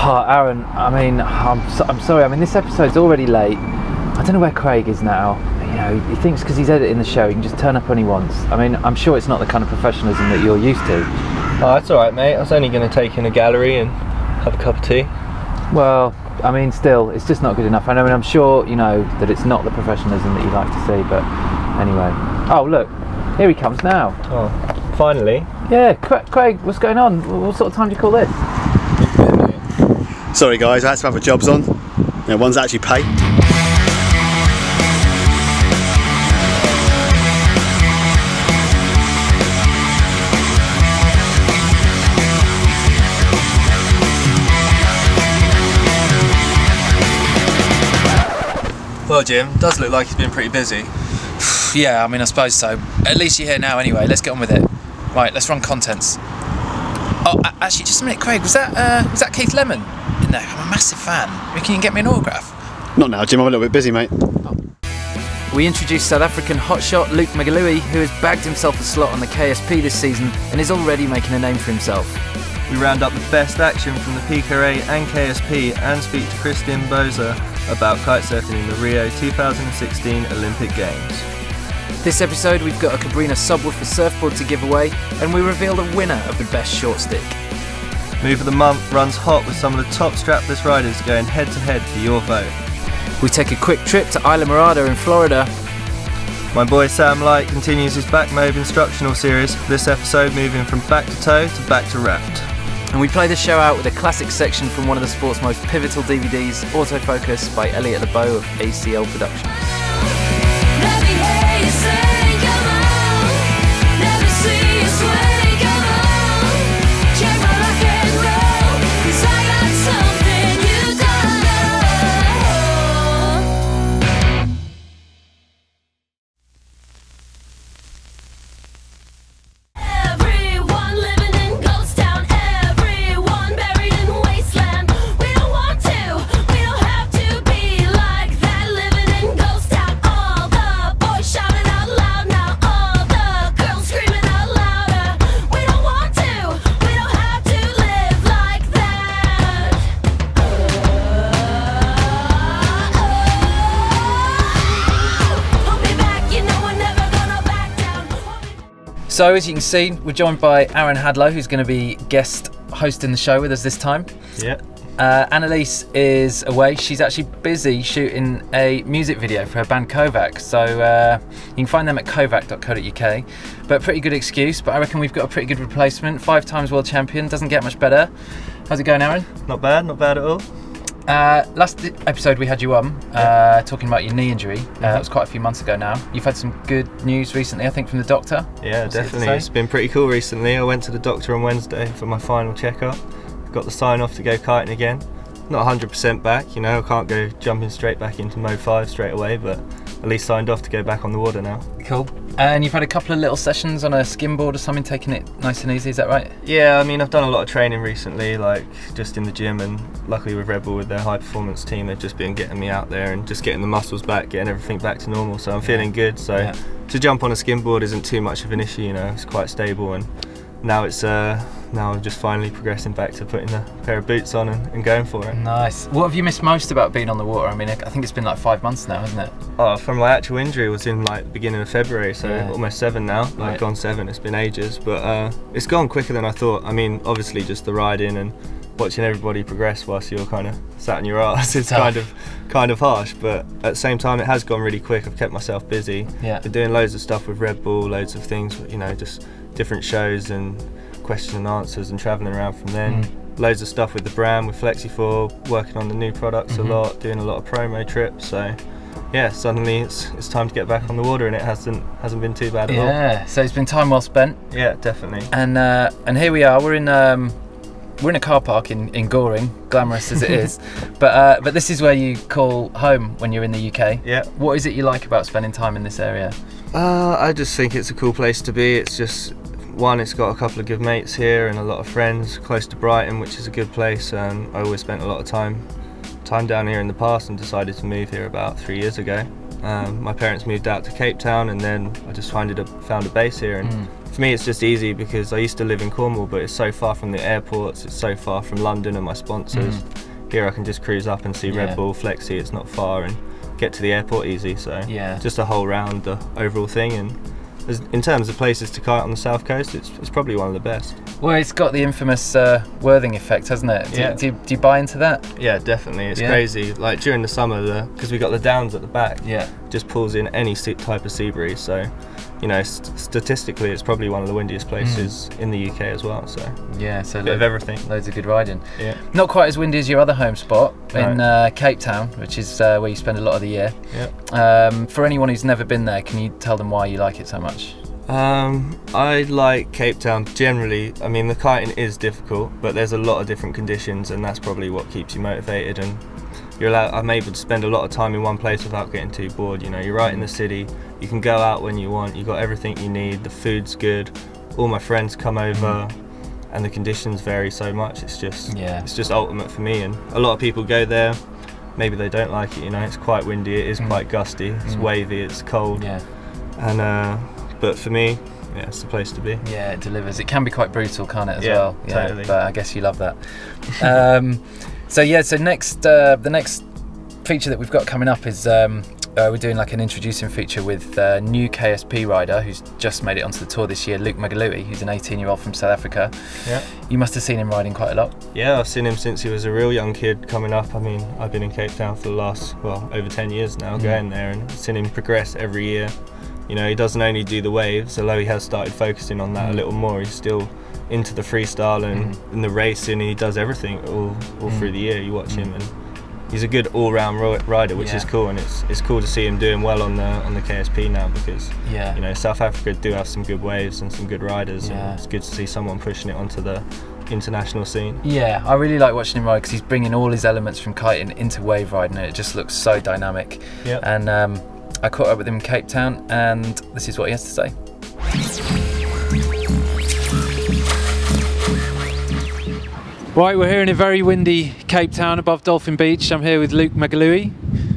Oh, Aaron, I mean, I'm sorry. I mean, this episode's already late. I don't know where Craig is now. You know, he thinks because he's editing the show, he can just turn up when he wants. I mean, I'm sure it's not the kind of professionalism that you're used to. Oh, that's all right, mate. I was only going to take in a gallery and have a cup of tea. Well, I mean, still, it's just not good enough. I know, and I'm sure you know that it's not the professionalism that you like to see. But anyway, oh look, here he comes now. Oh, finally. Yeah, Craig, what's going on? What sort of time do you call this? Sorry guys, I had some other jobs on. You know, ones that actually pay. Well, Jim, does look like he's been pretty busy. Yeah, I mean, I suppose so. At least you're here now anyway. Let's get on with it. Right, let's run contents. Oh, actually, just a minute, Craig. Was that Keith Lemon in there? I'm a massive fan. Can you get me an autograph? Not now, Jim. I'm a little bit busy, mate. Oh. We introduced South African hotshot Luke McGillewie, who has bagged himself a slot on the KSP this season and is already making a name for himself. We round up the best action from the PKRA and KSP and speak to Kristin Boese about kitesurfing in the Rio 2016 Olympic Games. This episode we've got a Cabrina subwoofer surfboard to give away, and we reveal the winner of the best short stick. Move of the Month runs hot with some of the top strapless riders going head to head for your vote. We take a quick trip to Islamorada in Florida. My boy Sam Light continues his back mobe instructional series, this episode moving from back to toe to back to raft. And we play the show out with a classic section from one of the sport's most pivotal DVDs, Autofocus by Elliot Leboe of ACL Productions. So as you can see, we're joined by Aaron Hadlow, who's going to be guest hosting the show with us this time. Yeah. Annalise is away. She's actually busy shooting a music video for her band Kovac. So you can find them at kovac.co.uk. But pretty good excuse, but I reckon we've got a pretty good replacement. 5 times world champion, doesn't get much better. How's it going, Aaron? Not bad at all. Last episode we had you on talking about your knee injury. That was quite a few months ago now. You've had some good news recently, I think, from the doctor. Yeah, definitely. It's been pretty cool recently. I went to the doctor on Wednesday for my final checkup. Got the sign off to go kiting again. Not 100% back, you know, I can't go jumping straight back into Mode 5 straight away, but at least signed off to go back on the water now. Cool. And you've had a couple of little sessions on a skim board or something, taking it nice and easy, is that right? Yeah, I mean, I've done a lot of training recently, like just in the gym, and luckily with Red Bull, with their high performance team, they've just been getting me out there and just getting the muscles back, getting everything back to normal, so I'm feeling good. So to jump on a skim board isn't too much of an issue, you know, it's quite stable, and now it's now I'm just finally progressing back to putting a pair of boots on and going for it. Nice. What have you missed most about being on the water? I mean, I think it's been like 5 months now, hasn't it? Oh, from my actual injury was in like the beginning of February, so almost 7 now. Like gone 7, it's been ages, but it's gone quicker than I thought. I mean, obviously just the riding and watching everybody progress whilst you're kind of sat in your arse, it's kind of harsh, but at the same time it has gone really quick. I've kept myself busy. Been doing loads of stuff with Red Bull, loads of things, you know, just different shows and question and answers and travelling around from then. Loads of stuff with the brand, with Flexi4, working on the new products a lot, doing a lot of promo trips, so yeah, suddenly it's time to get back on the water, and it hasn't been too bad at all. Yeah, so it's been time well spent. Yeah, definitely. And here we are, we're in a car park in Goring, glamorous as it is, but this is where you call home when you're in the UK. Yeah. What is it you like about spending time in this area? I just think it's a cool place to be. It's just, one, it's got a couple of good mates here and a lot of friends, close to Brighton, which is a good place. I always spent a lot of time down here in the past and decided to move here about 3 years ago. My parents moved out to Cape Town, and then I just found a base here and for me it's just easy because I used to live in Cornwall, but it's so far from the airports, it's so far from London and my sponsors. Here I can just cruise up and see Red Bull, Flexi, it's not far, and get to the airport easy, so just a whole round, the overall thing. And in terms of places to kite on the south coast, it's probably one of the best. Well, it's got the infamous Worthing effect, hasn't it? Do you buy into that? Yeah, definitely. It's crazy. Like during the summer, because we got the downs at the back, just pulls in any type of sea breeze. So, you know, statistically, it's probably one of the windiest places in the UK as well. So yeah, so a bit of everything. Loads of good riding. Yeah. Not quite as windy as your other home spot in Cape Town, which is where you spend a lot of the year. Yeah. For anyone who's never been there, can you tell them why you like it so much? I like Cape Town generally. I mean, the kiting is difficult, but there's a lot of different conditions, and that's probably what keeps you motivated. And I'm able to spend a lot of time in one place without getting too bored. You know, you're right in the city. You can go out when you want. You got everything you need. The food's good. All my friends come over, and the conditions vary so much. It's just ultimate for me. And a lot of people go there. Maybe they don't like it. You know, it's quite windy. It is quite gusty. It's wavy. It's cold. Yeah. And but for me, yeah, it's the place to be. Yeah, it delivers. It can be quite brutal, can't it, as well? Yeah, totally. But I guess you love that. So next, the next feature that we've got coming up is we're doing like an introducing feature with a new KSP rider who's just made it onto the tour this year, McGillewie, who's an 18-year-old from South Africa. Yeah. You must have seen him riding quite a lot. Yeah, I've seen him since he was a real young kid coming up. I mean, I've been in Cape Town for the last, over 10 years now, going there, and I've seen him progress every year. You know, he doesn't only do the waves, although he has started focusing on that a little more. He's still into the freestyle and in the racing, and he does everything all through the year. You watch him, and he's a good all-round rider, which is cool. And it's cool to see him doing well on the KSP now, because you know, South Africa do have some good waves and some good riders. And it's good to see someone pushing it onto the international scene. Yeah, I really like watching him ride because he's bringing all his elements from kiting into wave riding, and it just looks so dynamic. Yeah. And I caught up with him in Cape Town, and this is what he has to say. Right, we're here in a very windy Cape Town above Dolphin Beach. I'm here with McGillewie.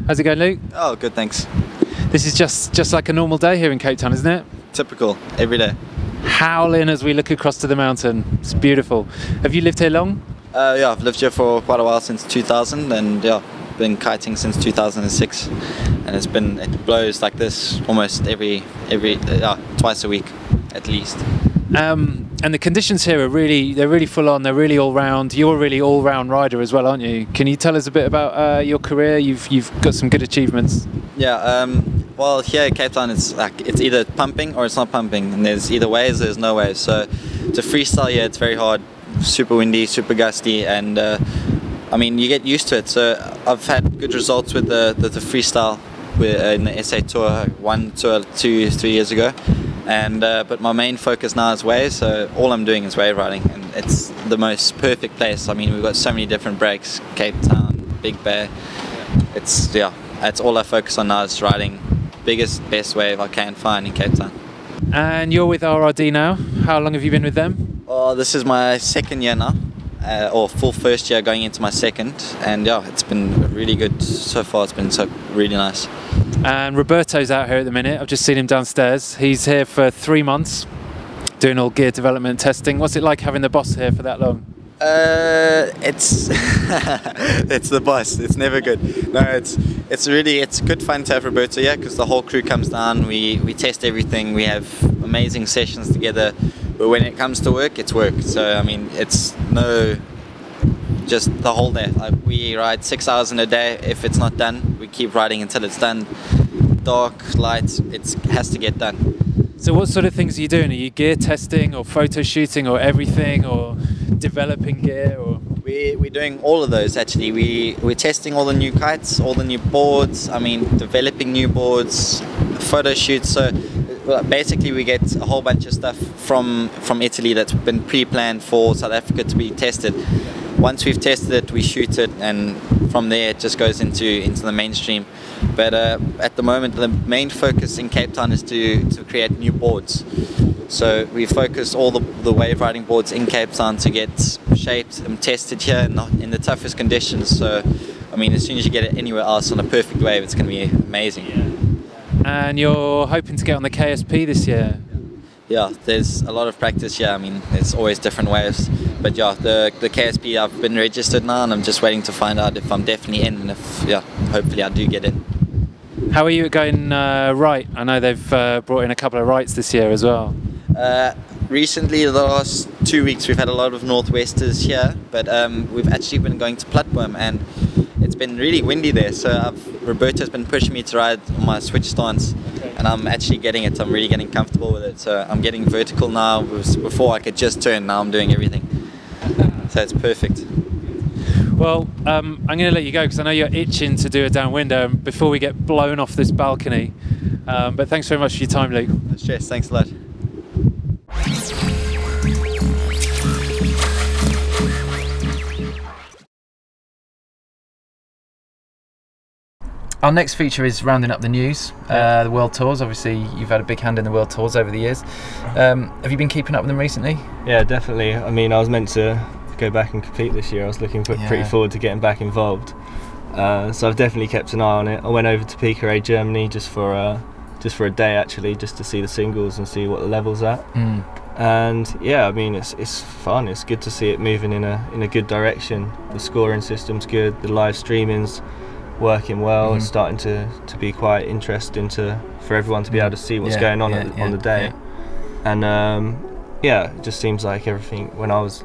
How's it going, Luke? Oh, good, thanks. This is just like a normal day here in Cape Town, isn't it? Typical, every day. Howling as we look across to the mountain. It's beautiful. Have you lived here long? Yeah, I've lived here for quite a while, since 2000, and been kiting since 2006, and it blows like this almost twice a week at least. And the conditions here are really full on. They're really all round. You're a really all round rider as well, aren't you? Can you tell us a bit about your career? You've got some good achievements. Yeah. Well, here in Cape Town, it's either pumping or it's not pumping, and there's either waves or there's no waves. So to freestyle here, it's very hard. Super windy, super gusty, and I mean, you get used to it. So I've had good results with the freestyle in the SA Tour 1, 2, 3 years ago, and but my main focus now is waves. So all I'm doing is wave riding, and it's the most perfect place. I mean, we've got so many different breaks: Cape Town, Big Bay. It's all I focus on now, is riding biggest, best wave I can find in Cape Town. And you're with RRD now. How long have you been with them? Oh, this is my second year now. Or full first year going into my second, and it's been really good so far. It's been really nice. And Roberto's out here at the minute. I've just seen him downstairs. He's here for 3 months doing all gear development testing. What's it like having the boss here for that long? It's it's the boss. It's never good. No, it's good fun to have Roberto here, because the whole crew comes down. We test everything. We have amazing sessions together. But when it comes to work, it's work. So I mean, it's just the whole day. Like, we ride 6 hours in a day. If it's not done, we keep riding until it's done. Dark, light, it has to get done. So what sort of things are you doing? Are you gear testing or photo shooting or everything, or developing gear? Or we're doing all of those actually. We're testing all the new kites, all the new boards. I mean, developing new boards, photo shoots. So basically we get a whole bunch of stuff from Italy that's been pre-planned for South Africa to be tested. Once we've tested it, we shoot it, and from there it just goes into the mainstream. But at the moment, the main focus in Cape Town is to create new boards. So we focus all the wave riding boards in Cape Town to get shaped and tested here in the toughest conditions. So I mean, as soon as you get it anywhere else on a perfect wave, it's going to be amazing. And you're hoping to get on the KSP this year? Yeah, there's a lot of practice here. I mean, there's always different waves. But yeah, the KSP, I've been registered now, and I'm just waiting to find out if I'm definitely in, and if, yeah, hopefully I do get in. How are you at going right? I know they've brought in a couple of rights this year as well. Recently, the last 2 weeks, we've had a lot of northwesters here, but we've actually been going to Platboom, and it's been really windy there, so Roberto's been pushing me to ride on my switch stance, and I'm actually getting it. I'm really getting comfortable with it, so I'm getting vertical now. Before I could just turn, now I'm doing everything, so it's perfect. Well, I'm going to let you go because I know you're itching to do a downwinder before we get blown off this balcony, but thanks very much for your time, Luke. Cheers, thanks a lot. Our next feature is rounding up the news, the World Tours. Obviously, you've had a big hand in the World Tours over the years. Have you been keeping up with them recently? Yeah, definitely. I mean, I was meant to go back and compete this year. I was looking pretty forward to getting back involved. So I've definitely kept an eye on it. I went over to PKRA Germany just for a day, actually, just to see the singles and see what the level's at. And yeah, I mean, it's fun. It's good to see it moving in a good direction. The scoring system's good. The live streaming's working well. It's starting to be quite interesting for everyone to be able to see what's going on on the day. And yeah, it just seems like everything, when I was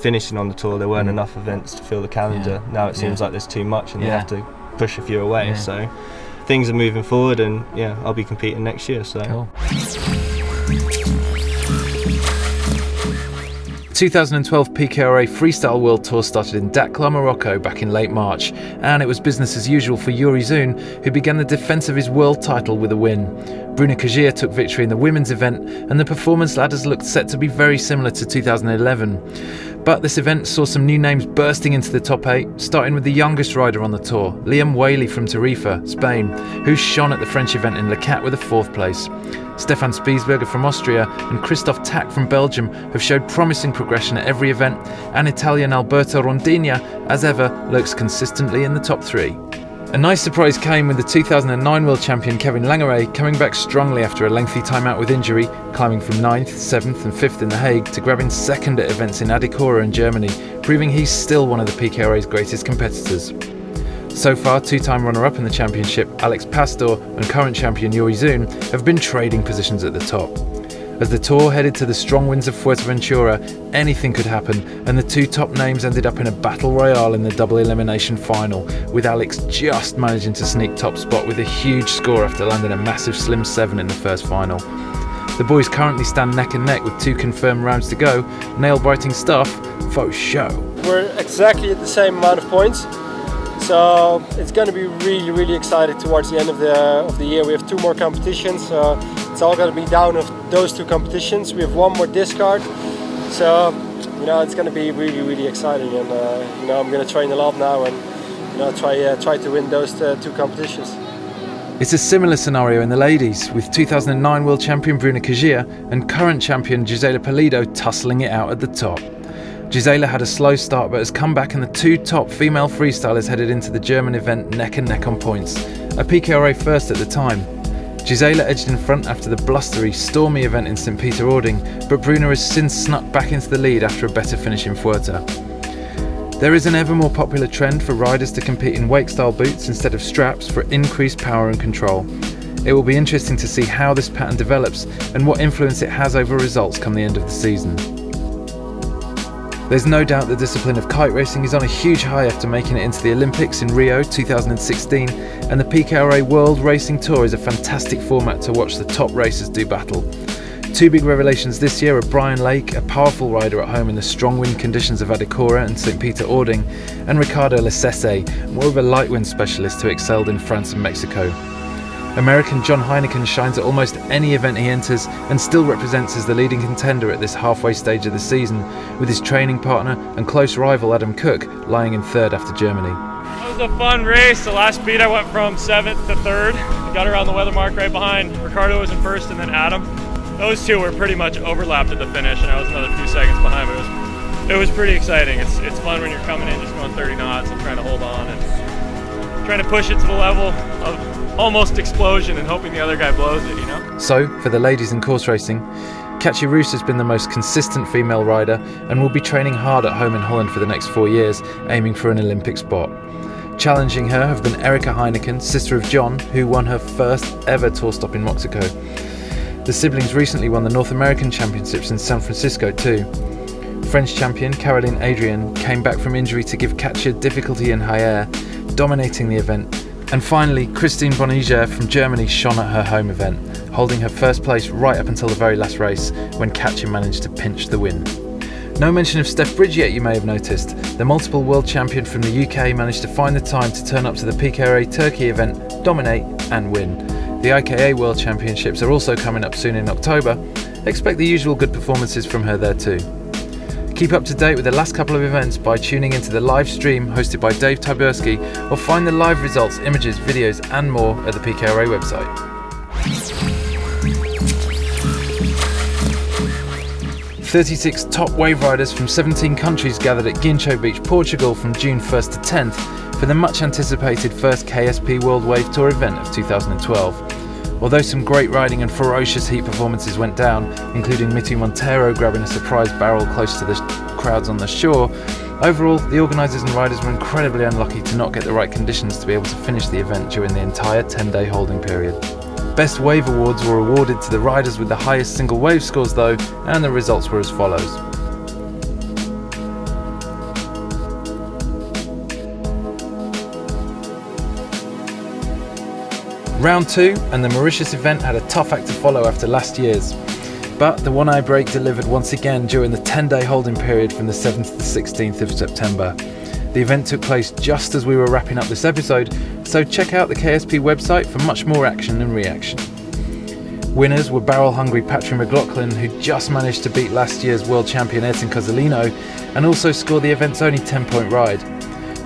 finishing on the tour, there weren't enough events to fill the calendar. Now it seems like there's too much, and they have to push a few away. So things are moving forward, and yeah, I'll be competing next year. So cool. 2012 PKRA Freestyle World Tour started in Dakar, Morocco back in late March, and it was business as usual for Yuri Zoon, who began the defence of his world title with a win. Bruno Kagia took victory in the women's event, and the performance ladders looked set to be very similar to 2011. But this event saw some new names bursting into the top 8, starting with the youngest rider on the tour, Liam Whaley from Tarifa, Spain, who shone at the French event in Le Cat with a 4th place. Stefan Spiesberger from Austria and Christoph Tack from Belgium have showed promising progression at every event, and Italian Alberto Rondina, as ever, lurks consistently in the top 3. A nice surprise came with the 2009 world champion Kevin Langeray coming back strongly after a lengthy time out with injury, climbing from 9th, 7th and 5th in The Hague to grabbing 2nd at events in Adikora in Germany, proving he's still one of the PKRA's greatest competitors. So far, 2-time runner-up in the championship, Alex Pastor, and current champion Yuri Zoon have been trading positions at the top. As the tour headed to the strong winds of Fuerteventura, anything could happen, and the 2 top names ended up in a battle royale in the double elimination final, with Alex just managing to sneak top spot with a huge score after landing a massive slim 7 in the first final. The boys currently stand neck and neck with 2 confirmed rounds to go, nail-biting stuff, faux show. We're exactly at the same amount of points. So it's going to be really exciting towards the end of the year. We have 2 more competitions, so it's all going to be down of those 2 competitions. We have 1 more discard, so you know it's going to be really exciting. And you know, I'm going to train a lot now, and you know, try to win those 2 competitions. It's a similar scenario in the ladies, with 2009 world champion Bruno Kagia and current champion Gisela Pulido tussling it out at the top. Gisela had a slow start but has come back, and the 2 top female freestylers headed into the German event neck and neck on points, a PKRA first at the time. Gisela edged in front after the blustery, stormy event in St Peter-Ording, but Bruno has since snuck back into the lead after a better finish in Fuerta. There is an ever more popular trend for riders to compete in wake-style boots instead of straps for increased power and control. It will be interesting to see how this pattern develops and what influence it has over results come the end of the season. There's no doubt the discipline of kite racing is on a huge high after making it into the Olympics in Rio 2016, and the PKRA World Racing Tour is a fantastic format to watch the top racers do battle. 2 big revelations this year are Brian Lake, a powerful rider at home in the strong wind conditions of Adikora and St Peter-Ording, and Ricardo Lecesse, more of a light wind specialist who excelled in France and Mexico. American John Heineken shines at almost any event he enters and still represents as the leading contender at this halfway stage of the season, with his training partner and close rival Adam Cook lying in 3rd after Germany. It was a fun race. The last beat I went from 7th to 3rd. I got around the weather mark right behind. Ricardo was in 1st and then Adam. Those 2 were pretty much overlapped at the finish, and I was another few seconds behind, but it was pretty exciting. It's fun when you're coming in just going 30 knots and trying to hold on and trying to push it to the level of almost explosion and hoping the other guy blows it, you know? So, for the ladies in course racing, Katja Roos has been the most consistent female rider and will be training hard at home in Holland for the next 4 years, aiming for an Olympic spot. Challenging her have been Erika Heineken, sister of John, who won her first ever tour stop in Mexico. The siblings recently won the North American Championships in San Francisco too. French champion Caroline Adrien came back from injury to give Katja difficulty in high air, dominating the event. And finally, Kristin Boese from Germany shone at her home event, holding her first place right up until the very last race, when Katja managed to pinch the win. No mention of Steph Bridge yet, you may have noticed. The multiple world champion from the UK managed to find the time to turn up to the PKRA Turkey event, dominate and win. The IKA World Championships are also coming up soon in October. Expect the usual good performances from her there too. Keep up to date with the last couple of events by tuning into the live stream hosted by Dave Tyburski, or find the live results, images, videos and more at the PKRA website. "36 top wave riders from 17 countries gathered at Guincho Beach, Portugal from June 1st to 10th for the much anticipated first KSP World Wave Tour event of 2012. Although some great riding and ferocious heat performances went down, including Mitu Montero grabbing a surprise barrel close to the crowds on the shore, overall the organisers and riders were incredibly unlucky to not get the right conditions to be able to finish the event during the entire 10-day holding period. Best wave awards were awarded to the riders with the highest single wave scores though, and the results were as follows. Round 2 and the Mauritius event had a tough act to follow after last year's, but the one-eye break delivered once again during the 10-day holding period from the 7th to the 16th of September. The event took place just as we were wrapping up this episode, so check out the KSP website for much more action and reaction. Winners were barrel-hungry Patri McLaughlin, who just managed to beat last year's world champion Edson Cozzolino and also score the event's only 10-point ride.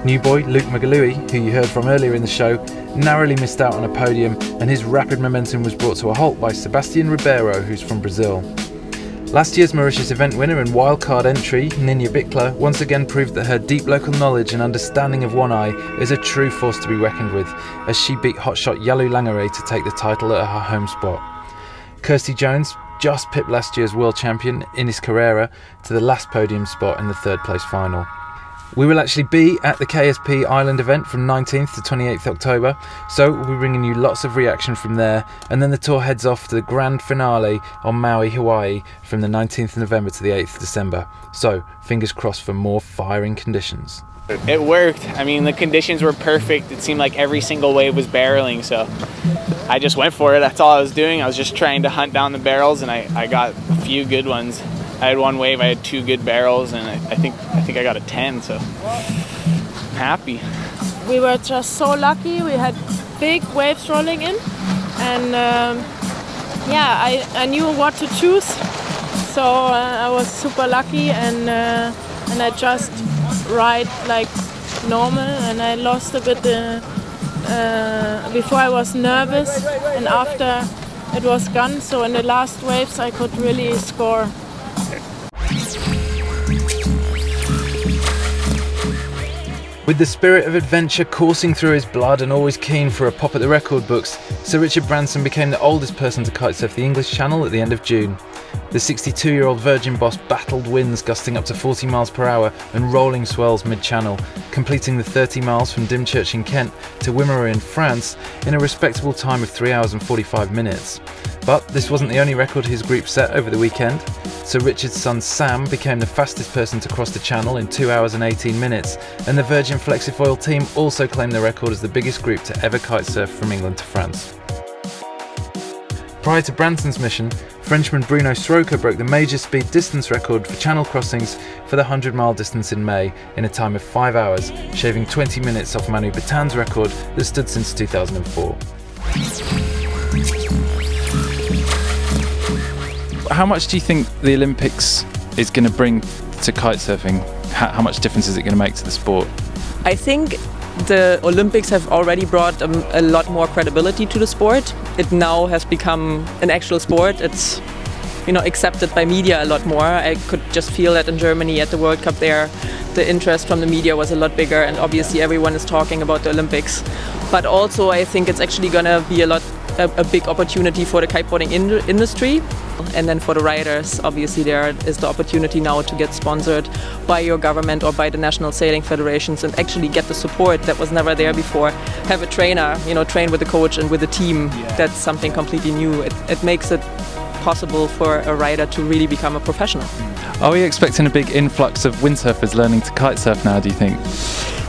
New boy Luke McGillewie, who you heard from earlier in the show, narrowly missed out on a podium, and his rapid momentum was brought to a halt by Sebastian Ribeiro, who's from Brazil. Last year's Mauritius event winner and wildcard entry, Ninja Bikla, once again proved that her deep local knowledge and understanding of one eye is a true force to be reckoned with, as she beat hotshot Yalu Langare to take the title at her home spot. Kirsty Jones just pipped last year's world champion Ines Carrera to the last podium spot in the 3rd place final. We will actually be at the KSP Island event from 19th to 28th October, so we'll be bringing you lots of reaction from there, and then the tour heads off to the grand finale on Maui, Hawaii from the 19th of November to the 8th of December. So, fingers crossed for more firing conditions. It worked. I mean, the conditions were perfect. It seemed like every single wave was barreling, so I just went for it. That's all I was doing. I was just trying to hunt down the barrels, and I got a few good ones. I had one wave, I had 2 good barrels, and I think I got a 10, so I'm happy. We were just so lucky. We had big waves rolling in, and yeah, I knew what to choose, so I was super lucky, and I just ride like normal, and I lost a bit before I was nervous, and after it was gone, so in the last waves I could really score. With the spirit of adventure coursing through his blood and always keen for a pop at the record books, Sir Richard Branson became the oldest person to kitesurf the English Channel at the end of June. The 62-year-old Virgin boss battled winds gusting up to 40 miles per hour and rolling swells mid-channel, completing the 30 miles from Dymchurch in Kent to Wimereux in France in a respectable time of 3 hours and 45 minutes. But this wasn't the only record his group set over the weekend. Sir Richard's son Sam became the fastest person to cross the channel in 2 hours and 18 minutes, and the Virgin Flexifoil team also claimed the record as the biggest group to ever kitesurf from England to France. Prior to Branson's mission, Frenchman Bruno Sroka broke the major speed distance record for channel crossings for the 100-mile distance in May in a time of 5 hours, shaving 20 minutes off Manu Batan's record that stood since 2004. How much do you think the Olympics is going to bring to kitesurfing? How much difference is it going to make to the sport? I think the Olympics have already brought a lot more credibility to the sport. It now has become an actual sport. It's, you know, accepted by media a lot more. I could just feel that in Germany at the World Cup there, the interest from the media was a lot bigger, and obviously everyone is talking about the Olympics. But also I think it's actually going to be a lot a big opportunity for the kiteboarding industry. And then for the riders, obviously there is the opportunity now to get sponsored by your government or by the national sailing federations and actually get the support that was never there before. Have a trainer, you know, train with a coach and with a team. That's something completely new. It makes it possible for a rider to really become a professional. Are we expecting a big influx of windsurfers learning to kitesurf now, do you think?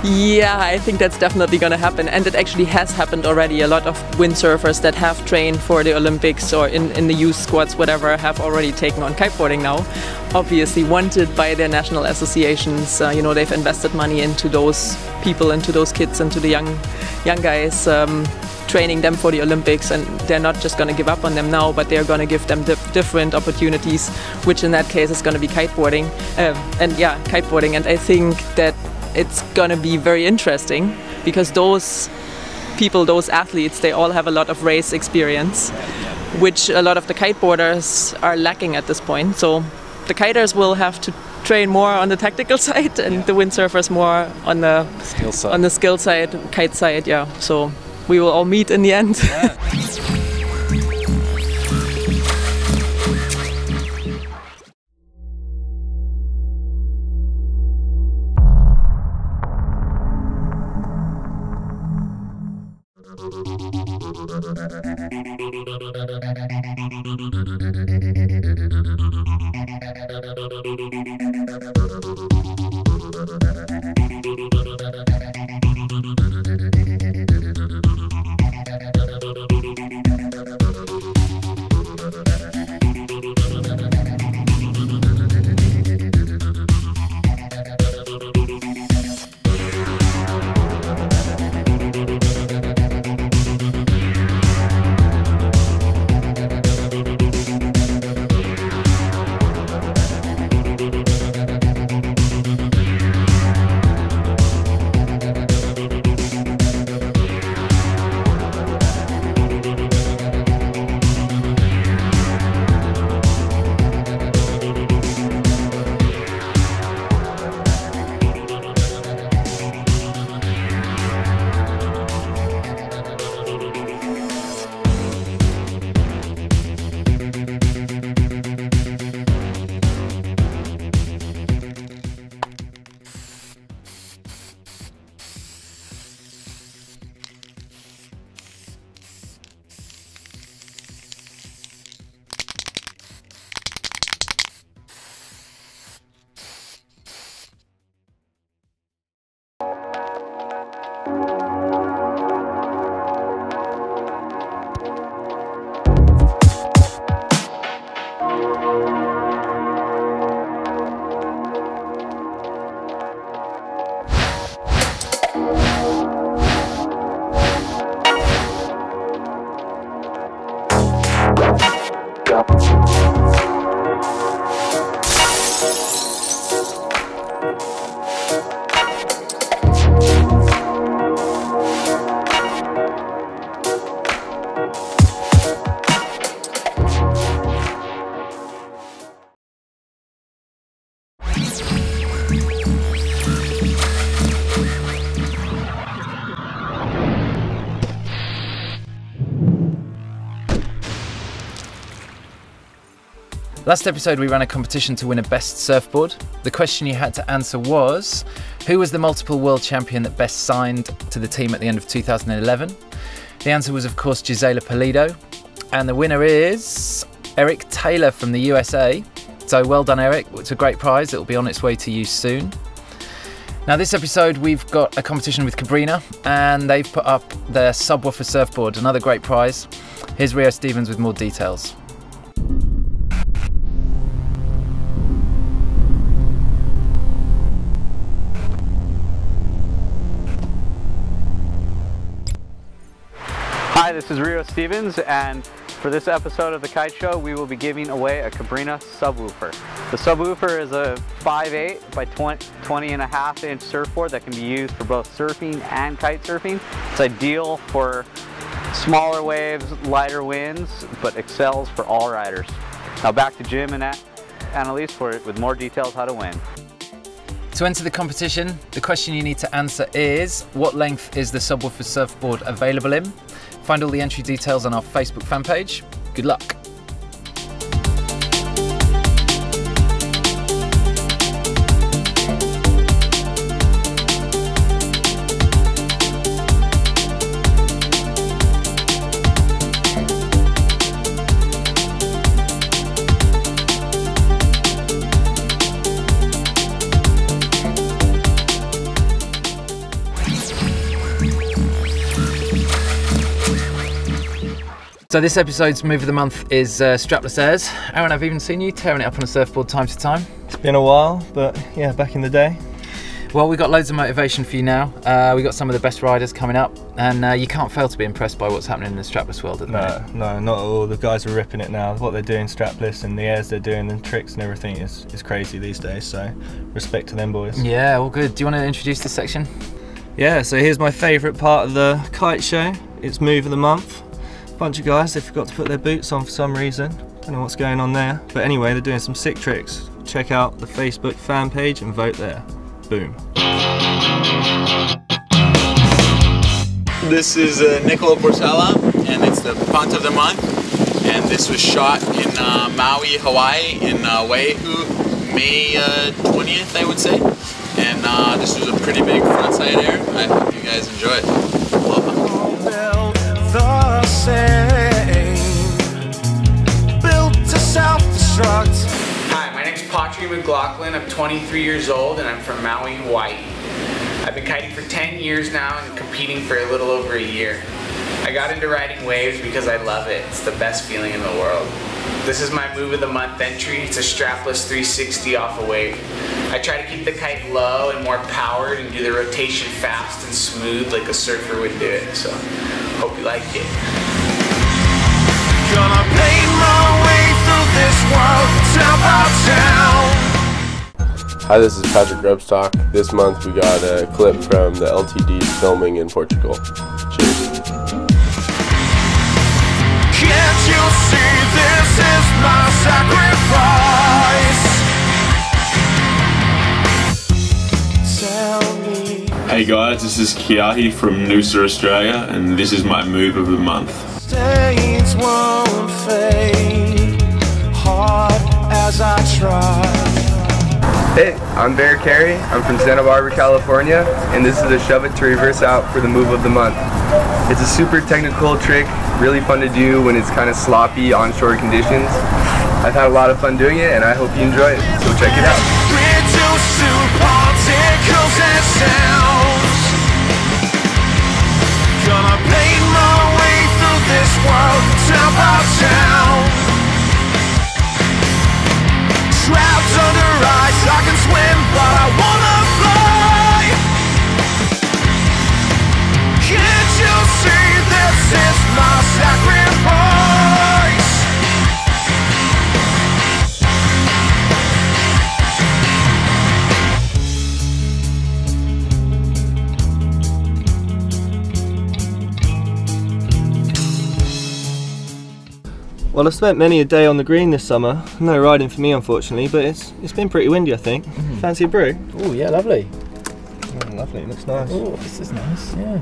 Yeah, I think that's definitely going to happen, and it actually has happened already. A lot of windsurfers that have trained for the Olympics or in the youth squads, whatever, have already taken on kiteboarding now. Obviously wanted by their national associations. You know, they've invested money into those people, into those kids, into the young guys, training them for the Olympics, and they're not just going to give up on them now, but they're going to give them different opportunities, which in that case is going to be kiteboarding. Kiteboarding, and I think that it's going to be very interesting because those people, those athletes, they all have a lot of race experience, which a lot of the kiteboarders are lacking at this point. So the kiters will have to train more on the tactical side, and the windsurfers more on the skill side, kite side. Yeah, so we will all meet in the end. Yeah. Last episode we ran a competition to win a best surfboard. The question you had to answer was, who was the multiple world champion that best signed to the team at the end of 2011? The answer was of course Gisela Pulido, and the winner is Eric Taylor from the USA. So well done Eric, it's a great prize, it'll be on its way to you soon. Now this episode we've got a competition with Cabrina, and they've put up their subwoofer surfboard, another great prize. Here's Rio Stevens with more details. Hi, this is Rio Stevens, and for this episode of the Kite Show, we will be giving away a Cabrina subwoofer. The subwoofer is a 5'8" by 20.5" inch surfboard that can be used for both surfing and kite surfing. It's ideal for smaller waves, lighter winds, but excels for all riders. Now back to Jim and Annalise with more details how to win. To enter the competition, the question you need to answer is, what length is the subwoofer surfboard available in? Find all the entry details on our Facebook fan page. Good luck. So this episode's move of the month is strapless airs. Aaron, I've even seen you tearing it up on a surfboard time to time. It's been a while, but yeah, back in the day. Well, we've got loads of motivation for you now. We've got some of the best riders coming up, and you can't fail to be impressed by what's happening in the strapless world at the minute. No, not at all. The guys are ripping it now. What they're doing strapless and the airs they're doing and tricks and everything is crazy these days, so respect to them boys. Yeah, all good. Do you want to introduce this section? Yeah, so here's my favourite part of the kite show. It's move of the month. Bunch of guys, they forgot to put their boots on for some reason. Don't know what's going on there. But anyway, they're doing some sick tricks. Check out the Facebook fan page and vote there. Boom. This is Niccolo Porcella, and it's the punt of the month. And this was shot in Maui, Hawaii, in Waihu, May 20th, I would say. And this was a pretty big frontside air. I hope you guys enjoy it. The same, built to self-destruct. Hi, my name's Patri McLaughlin. I'm 23 years old and I'm from Maui, Hawaii. I've been kiting for 10 years now and competing for a little over a year. I got into riding waves because I love it. It's the best feeling in the world. This is my move of the month entry. It's a strapless 360 off a wave. I try to keep the kite low and more powered and do the rotation fast and smooth like a surfer would do it. So, hope you like it. Gonna paint my way through this world, town by town. Hi, this is Patrick Rebstock. This month we got a clip from the LTD filming in Portugal. Cheers. Can't you see this is my sacrifice? Tell me. Hey guys, this is Keahi from Noosa, Australia, and this is my move of the month. Stains won't fade, hard as I try. Hey, I'm Karry. I'm from Santa Barbara, California, and this is a shove it to reverse out for the move of the month. It's a super technical trick, really fun to do when it's kind of sloppy onshore conditions. I've had a lot of fun doing it, and I hope you enjoy it, so check it out. Reduced to particles and sounds. Gonna paint my way through this world, town by town. Trapped under ice, I can swim, but I wanna fly. Can't you see this is my sacrifice? Well, I've spent many a day on the green this summer. No riding for me, unfortunately, but it's been pretty windy, I think. Fancy a brew? Oh yeah, lovely. Oh, lovely, it looks nice. Oh, this is nice, yeah.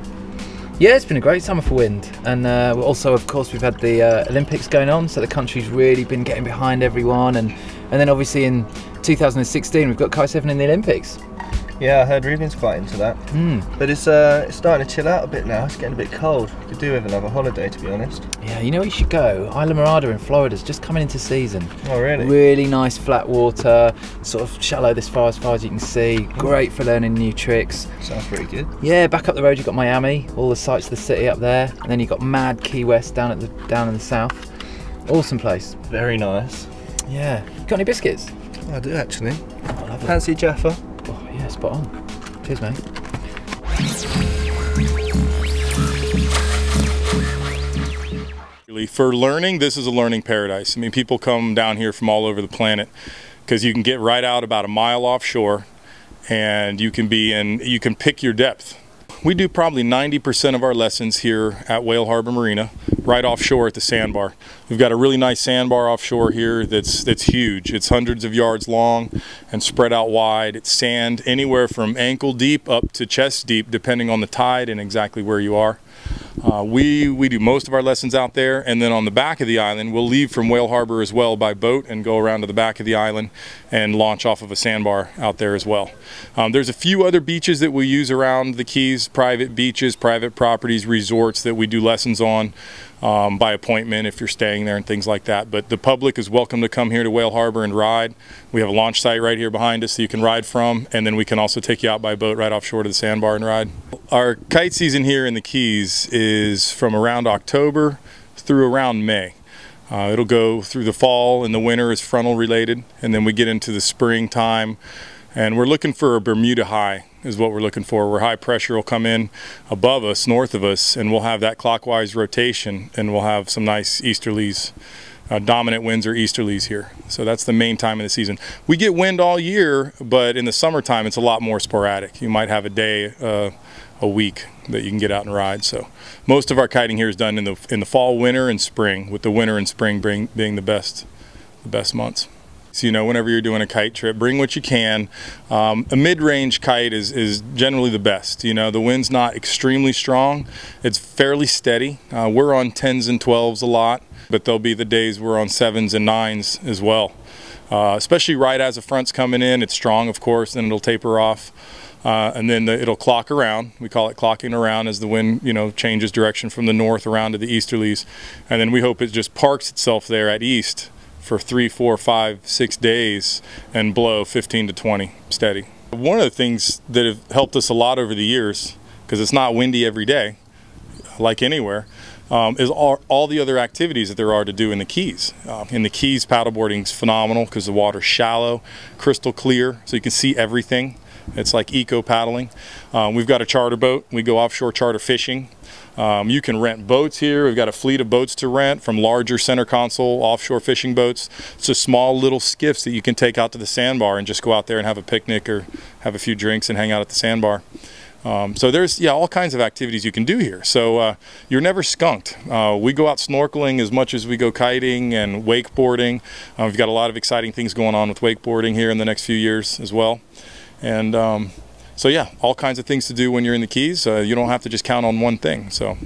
Yeah, it's been a great summer for wind, and also, of course, we've had the Olympics going on, so the country's really been getting behind everyone, and then obviously in 2016 we've got kitesurfing in the Olympics. Yeah, I heard Ruben's quite into that. But it's starting to chill out a bit now. It's getting a bit cold. Could do with another holiday, to be honest. Yeah, you know where you should go? Islamorada in Florida's just coming into season. Oh, really? Really nice flat water, sort of shallow this far as you can see. Great for learning new tricks. Sounds pretty good. Yeah, back up the road you've got Miami, all the sights of the city up there, and then you've got mad Key West down in the south. Awesome place. Very nice. Yeah. Got any biscuits? I do actually. Oh, lovely. Fancy Jaffa. Oh yeah, spot on. Cheers, mate. For learning, this is a learning paradise. I mean, people come down here from all over the planet because you can get right out about a mile offshore and you can pick your depth. We do probably 90% of our lessons here at Whale Harbor Marina, right offshore at the sandbar. We've got a really nice sandbar offshore here that's huge. It's hundreds of yards long and spread out wide. It's sand anywhere from ankle deep up to chest deep, depending on the tide and exactly where you are. We do most of our lessons out there, and then on the back of the island, we'll leave from Whale Harbor as well by boat and go around to the back of the island and launch off of a sandbar out there as well. There's a few other beaches that we use around the Keys, private beaches, private properties, resorts that we do lessons on by appointment if you're staying there and things like that. But the public is welcome to come here to Whale Harbor and ride. We have a launch site right here behind us that you can ride from, and then we can also take you out by boat right offshore to the sandbar and ride. Our kite season here in the Keys is from around October through around May. It'll go through the fall, and the winter is frontal related, and then we get into the springtime, and we're looking for a Bermuda high is what we're looking for, where high pressure will come in above us, north of us, and we'll have that clockwise rotation, and we'll have some nice easterlies, dominant winds or easterlies here. So that's the main time of the season. We get wind all year, but in the summertime it's a lot more sporadic. You might have a day, a week that you can get out and ride. So most of our kiting here is done in the fall, winter, and spring, with the winter and spring being the best months. So, you know, whenever you're doing a kite trip, bring what you can. A mid-range kite is generally the best. You know, the wind's not extremely strong. It's fairly steady. We're on 10s and 12s a lot, but there'll be the days we're on 7s and 9s as well. Especially right as the front's coming in, it's strong, of course, then it'll taper off. And then it'll clock around. We call it clocking around as the wind, you know, changes direction from the north around to the easterlies. And then we hope it just parks itself there at east for 3, 4, 5, 6 days and blow 15 to 20 steady. One of the things that have helped us a lot over the years, because it's not windy every day, like anywhere, is all the other activities that there are to do in the Keys. In the Keys, paddleboarding is phenomenal because the water's shallow, crystal clear, so you can see everything. It's like eco paddling. We've got a charter boat. We go offshore charter fishing. You can rent boats here. We've got a fleet of boats to rent, from larger center console offshore fishing boats to small little skiffs that you can take out to the sandbar and just go out there and have a picnic or have a few drinks and hang out at the sandbar. So there's all kinds of activities you can do here. So you're never skunked. We go out snorkeling as much as we go kiting and wakeboarding. We've got a lot of exciting things going on with wakeboarding here in the next few years as well. And so yeah, all kinds of things to do when you're in the Keys. You don't have to just count on one thing. So.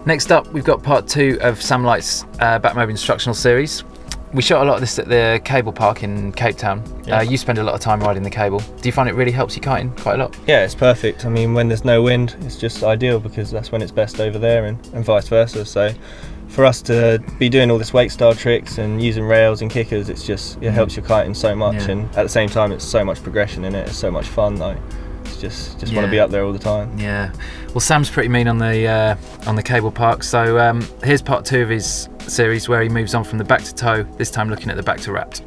Next up, we've got part 2 of Sam Light's back mobe instructional series. We shot a lot of this at the cable park in Cape Town. Yeah. You spend a lot of time riding the cable. Do you find it really helps you kiting quite a lot? Yeah, it's perfect. I mean, when there's no wind, it's just ideal because that's when it's best over there, and vice versa. So for us to be doing all this wake style tricks and using rails and kickers, it helps your kiting so much. Yeah. And at the same time, it's so much progression in it. It's so much fun though. It's just want to be up there all the time. Yeah. Well, Sam's pretty mean on the cable park. So here's part 2 of his series where he moves on from the back to toe, this time looking at the back to wrapped.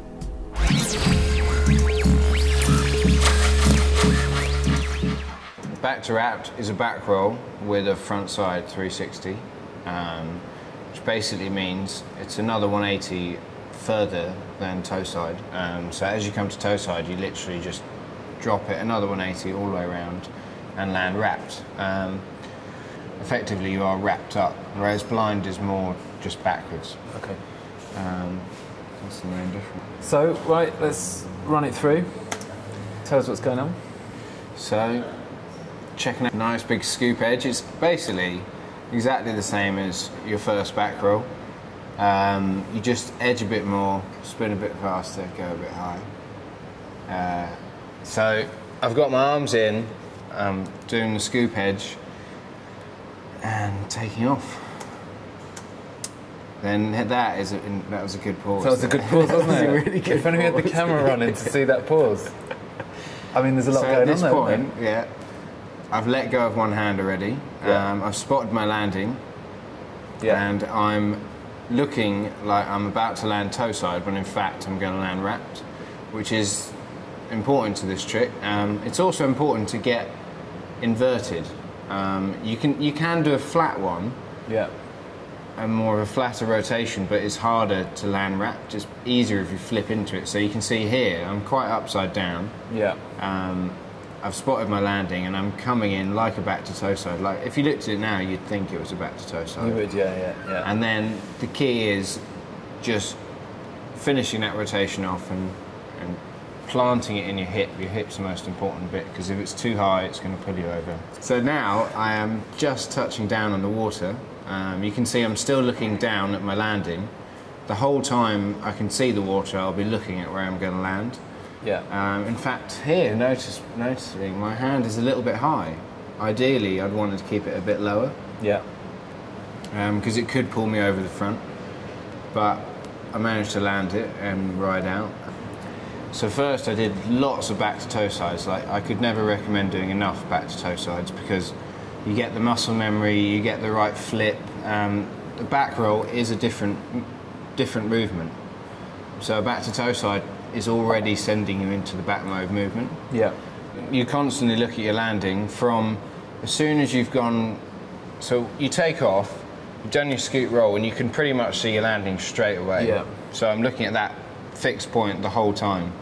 Back to wrapped is a back roll with a front side 360, which basically means it's another 180 further than toe side. So as you come to toe side, you literally just drop it another 180 all the way around and land wrapped. Effectively, you are wrapped up, whereas blind is more just backwards. Okay. That's the main difference. So, right, let's run it through. Tell us what's going on. So, checking out nice big scoop edge. It's basically exactly the same as your first back roll. You just edge a bit more, spin a bit faster, go a bit high. So, I've got my arms in, doing the scoop edge and taking off. Then that was a good pause. That was a good pause, wasn't it? Really good. If only we had the camera running to see that pause. I mean, there's a lot going on at this there. Point, yeah, I've let go of one hand already. Yeah. I've spotted my landing. Yeah. And I'm looking like I'm about to land toe side, when in fact I'm going to land wrapped, which is important to this trick. It's also important to get inverted. You can do a flat one. Yeah. And more of a flatter rotation, but it's harder to land wrapped. It's easier if you flip into it. So you can see here, I'm quite upside down. Yeah. I've spotted my landing and I'm coming in like a back to toe side. Like if you looked at it now, you'd think it was a back to toe side. You would, yeah. And then the key is just finishing that rotation off and planting it in your hip. Your hip's the most important bit, because if it's too high, it's going to pull you over. So now I am just touching down on the water. You can see I'm still looking down at my landing. The whole time I can see the water, I'll be looking at where I'm going to land. Yeah. In fact, here, noticing my hand is a little bit high. Ideally, I'd wanted to keep it a bit lower. Yeah. Because it could pull me over the front. But I managed to land it and ride out. So first I did lots of back to toe sides. Like, I could never recommend doing enough back to toe sides, because you get the muscle memory, you get the right flip. The back roll is a different movement. So a back to toe side is already sending you into the back mode movement. Yeah. You constantly look at your landing from as soon as you've gone, so you take off, you've done your scoot roll, and you can pretty much see your landing straight away. Yeah. So I'm looking at that fixed point the whole time,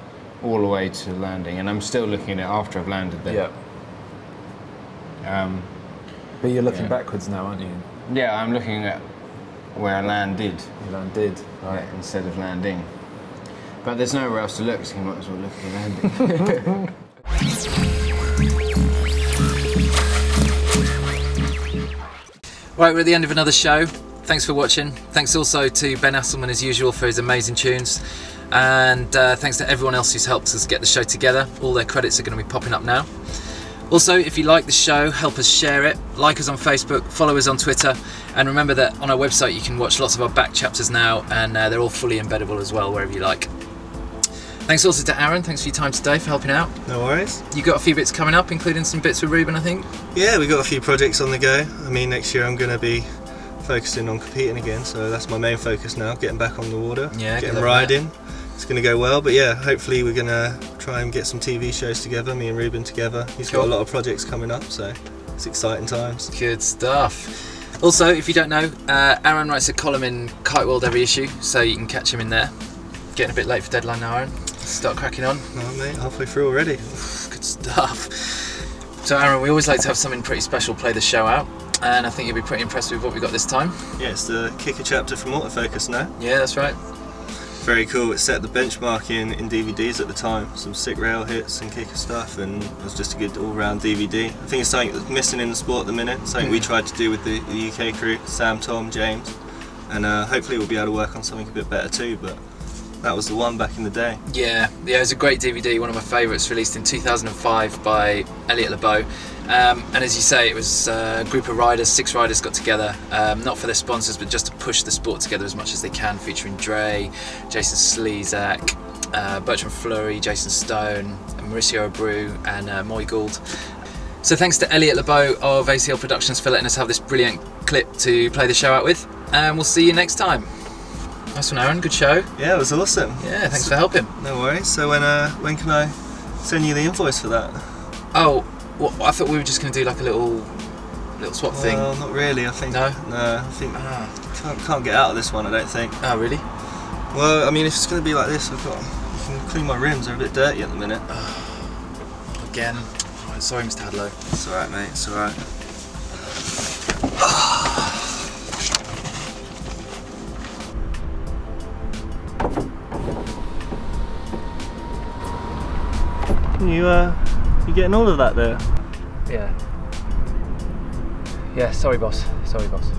all the way to landing, and I'm still looking at it after I've landed there. Yeah. But you're looking backwards now, aren't you? Yeah, I'm looking at where I landed. You landed, right, instead of landing. But there's nowhere else to look, so you might as well look at your landing. Right, we're at the end of another show. Thanks for watching. Thanks also to Ben Asselman, as usual, for his amazing tunes. And thanks to everyone else who's helped us get the show together. All their credits are going to be popping up now. Also, if you like the show, help us share it. Like us on Facebook, follow us on Twitter. And remember that on our website you can watch lots of our back chapters now, and they're all fully embeddable as well, wherever you like. Thanks also to Aaron. Thanks for your time today, for helping out. No worries. You got a few bits coming up, including some bits with Ruben, I think? Yeah, we got a few projects on the go. I mean, next year I'm going to be focusing on competing again, so that's my main focus now, getting back on the water, yeah, getting riding. It's going to go well, but yeah, hopefully we're going to try and get some TV shows together, me and Ruben together. He's got a lot of projects coming up, so it's exciting times. Good stuff. Also, if you don't know, Aaron writes a column in Kite World every issue, so you can catch him in there. Getting a bit late for deadline now, Aaron. Start cracking on. Oh mate, halfway through already. Good stuff. So Aaron, we always like to have something pretty special play the show out, and I think you'll be pretty impressed with what we got this time. Yeah, it's the kicker chapter from Autofocus now. Yeah, that's right. Very cool. It set the benchmark in DVDs at the time. Some sick rail hits and kicker stuff, and it was just a good all-round DVD. I think it's something that's missing in the sport at the minute, something we tried to do with the UK crew, Sam, Tom, James, and hopefully we'll be able to work on something a bit better too, but that was the one back in the day. Yeah, it was a great DVD, one of my favourites, released in 2005 by Elliot Leboe. And as you say, it was a group of riders, 6 riders got together, not for their sponsors, but just to push the sport together as much as they can, featuring Dre, Jason Slezak, Bertrand Fleury, Jason Stone, Mauricio Abreu, and Goold. So thanks to Elliot Leboe of ACL Productions for letting us have this brilliant clip to play the show out with, and we'll see you next time. Nice one, Aaron. Good show. Yeah, it was awesome. Yeah, thanks for helping. No worries. So when can I send you the invoice for that? Oh, well, I thought we were just going to do like a little swap thing. Well, not really. I think. No. No, I think can't get out of this one. I don't think. Oh, really? Well, I mean, if it's going to be like this, you can clean my rims. They're a bit dirty at the minute. Again. Oh, sorry, Mr. Hadlow. It's all right, mate. It's all right. You getting all of that there? Yeah. Yeah, sorry boss. Sorry boss.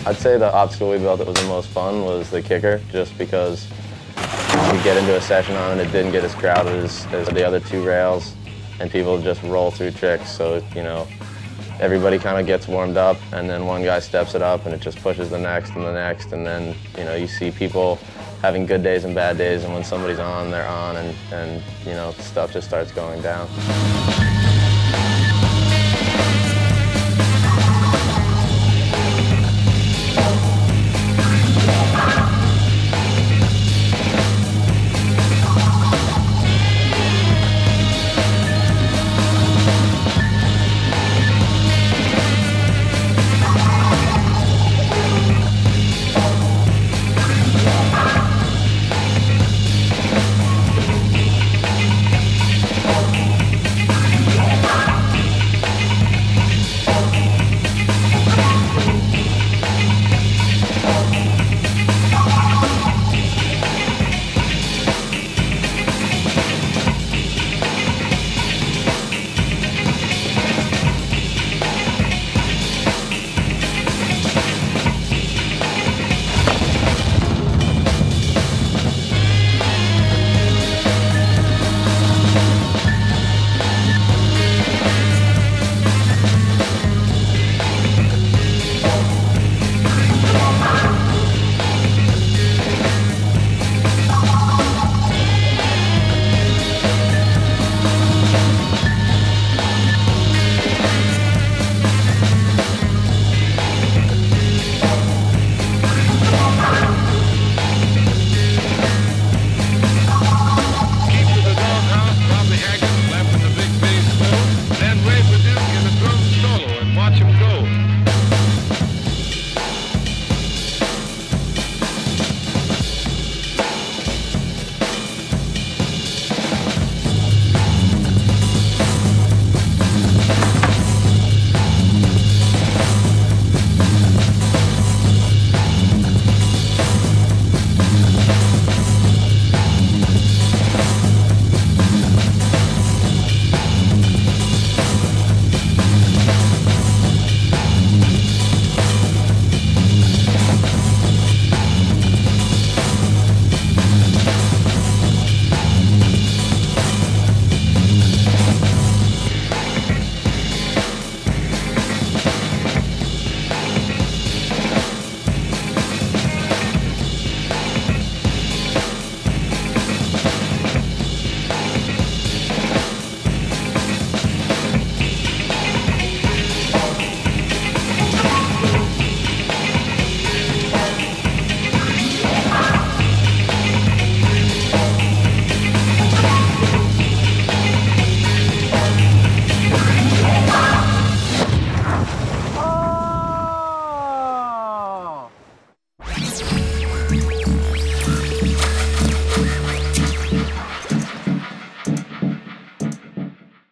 I'd say the obstacle we built that was the most fun was the kicker, just because we get into a session on it, it didn't get as crowded as the other 2 rails, and people just roll through tricks, so, you know, everybody kind of gets warmed up, and then one guy steps it up, and it just pushes the next, and then, you know, you see people having good days and bad days, and when somebody's on, they're on, and you know, stuff just starts going down.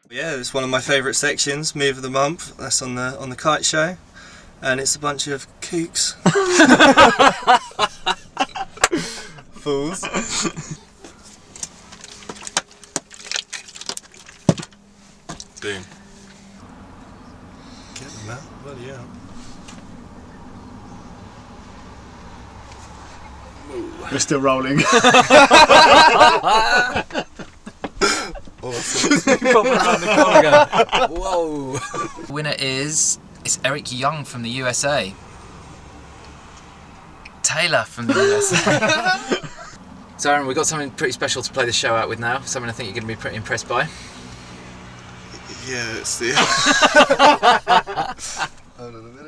Yeah, it's one of my favourite sections, Move of the Month. That's on the kite show, and it's a bunch of kooks. Fools. Boom. Get them out, bloody hell. We're still rolling. Awesome. Whoa. Winner is Eric Young from the USA. Taylor from the USA. So Aaron, we've got something pretty special to play the show out with now. Something I think you're going to be pretty impressed by. Yeah, it's the... Hold on a minute.